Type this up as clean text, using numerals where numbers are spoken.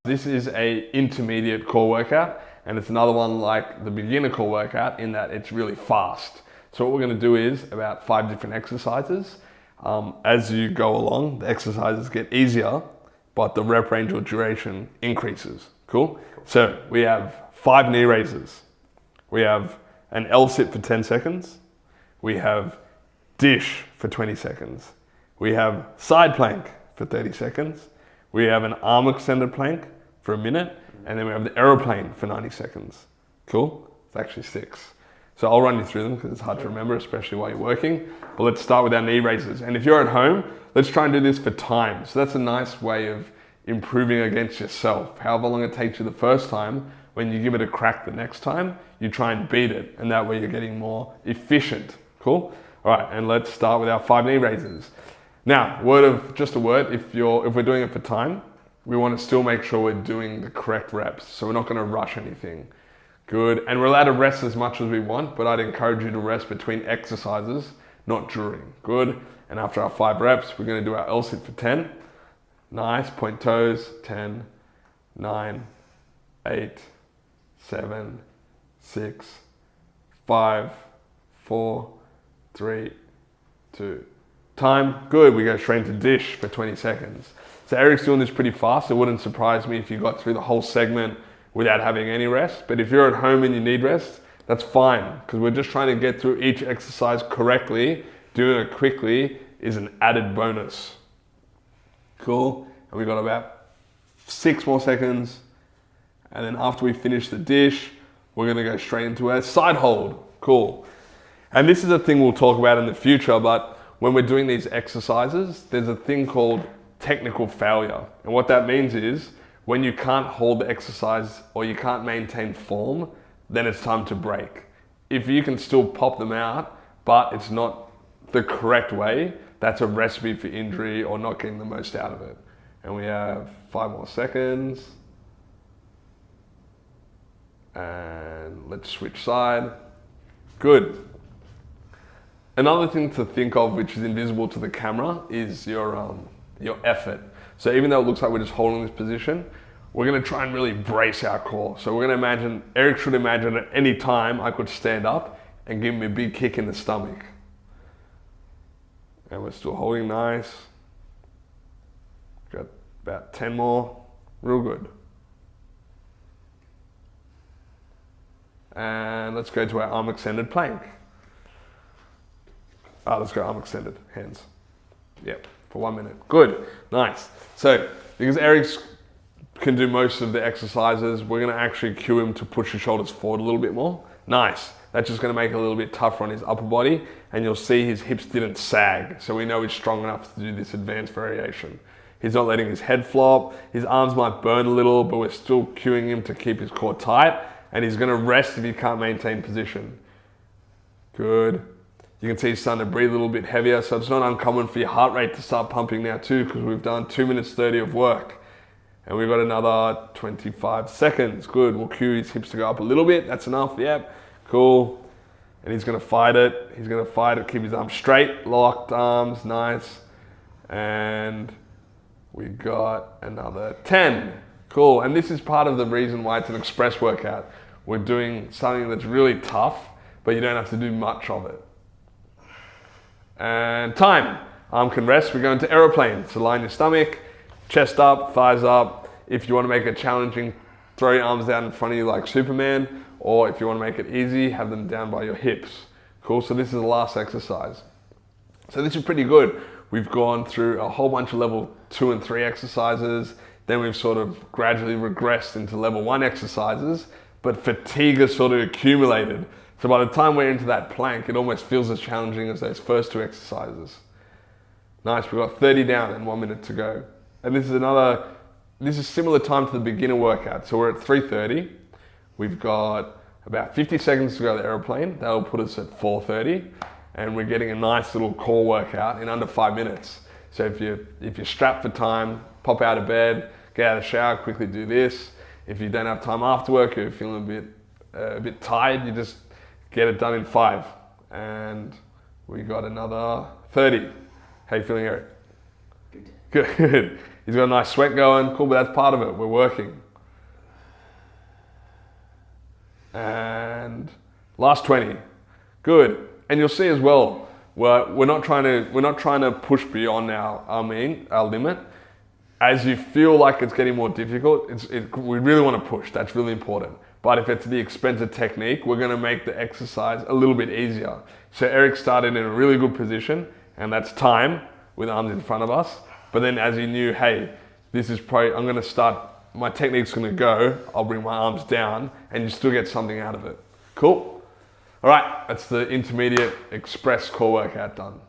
This is a intermediate core workout, and it's another one like the beginner core workout in that it's really fast. So what we're going to do is about 5 different exercises. As you go along, the exercises get easier, but the rep range or duration increases. Cool? So we have 5 knee raises. We have an L sit for 10 seconds. We have dish for 20 seconds. We have side plank for 30 seconds. We have an arm extended plank for a minute. And then we have the aeroplane for 90 seconds. Cool? It's actually 6. So I'll run you through them because it's hard to remember, especially while you're working. But let's start with our knee raises. And if you're at home, let's try and do this for time. So that's a nice way of improving against yourself. However long it takes you the first time, when you give it a crack the next time, you try and beat it. And that way you're getting more efficient. Cool? All right, and let's start with our 5 knee raises. Now, just a word, if we're doing it for time, we want to still make sure we're doing the correct reps. So we're not going to rush anything. Good. And we're allowed to rest as much as we want, but I'd encourage you to rest between exercises, not during. Good. And after our 5 reps, we're going to do our L sit for 10. Nice. Point toes. 10, 9, 8, 7, 6, 5, 4, 3, 2. Time. Good. We go straight into dish for 20 seconds. So Eric's doing this pretty fast. It wouldn't surprise me if you got through the whole segment without having any rest. But if you're at home and you need rest, that's fine, because we're just trying to get through each exercise correctly. Doing it quickly is an added bonus. Cool. And we got about 6 more seconds. And then after we finish the dish, we're going to go straight into a side hold. Cool. And this is a thing we'll talk about in the future, but when we're doing these exercises, there's a thing called technical failure. And what that means is when you can't hold the exercise or you can't maintain form, then it's time to break. If you can still pop them out, but it's not the correct way, that's a recipe for injury or not getting the most out of it. And we have 5 more seconds. And let's switch side. Good. Another thing to think of, which is invisible to the camera, is your effort. So even though it looks like we're just holding this position, we're going to try and really brace our core. So we're going to imagine, Eric should imagine at any time I could stand up and give him a big kick in the stomach. And we're still holding nice. Got about 10 more. Real good. And let's go to our arm extended plank. Let's go arm extended, hands. Yep. For 1 minute. Good. Nice. So, because Eric can do most of the exercises, we're going to actually cue him to push his shoulders forward a little bit more. Nice. That's just going to make it a little bit tougher on his upper body, and you'll see his hips didn't sag. So we know he's strong enough to do this advanced variation. He's not letting his head flop. His arms might burn a little, but we're still cueing him to keep his core tight, and he's going to rest if he can't maintain position. Good. You can see he's starting to breathe a little bit heavier, so it's not uncommon for your heart rate to start pumping now too, because we've done 2 minutes 30 of work. And we've got another 25 seconds. Good. We'll cue his hips to go up a little bit. That's enough. Yep. Cool. And he's going to fight it. He's going to fight it. Keep his arms straight. Locked arms. Nice. And we got another 10. Cool. And this is part of the reason why it's an express workout. We're doing something that's really tough, but you don't have to do much of it. And time. Arm can rest. We go into aeroplane. So line your stomach, chest up, thighs up. If you want to make it challenging, throw your arms down in front of you like Superman. Or if you want to make it easy, have them down by your hips. Cool. So this is the last exercise. So this is pretty good. We've gone through a whole bunch of level 2 and 3 exercises. Then we've sort of gradually regressed into level 1 exercises, but fatigue has sort of accumulated. So by the time we're into that plank, it almost feels as challenging as those first 2 exercises. Nice, we've got 30 down and 1 minute to go. And this is similar time to the beginner workout. So we're at 3:30. We've got about 50 seconds to go to the aeroplane. That'll put us at 4:30. And we're getting a nice little core workout in under 5 minutes. So if you're strapped for time, pop out of bed, get out of the shower, quickly do this. If you don't have time after work, or you're feeling a bit tired, you just get it done in 5. And we got another 30. How you feeling, Eric? Good. Good. He's got a nice sweat going. Cool, but that's part of it. We're working. And last 20. Good. And you'll see as well, we're not trying to push beyond our limit. As you feel like it's getting more difficult, we really want to push. That's really important. But if it's the expense of technique, we're going to make the exercise a little bit easier. So Eric started in a really good position, and that's time with arms in front of us. But then as he knew, hey, this is probably, I'm going to start, my technique's going to go, I'll bring my arms down, and you still get something out of it. Cool? All right, that's the intermediate express core workout done.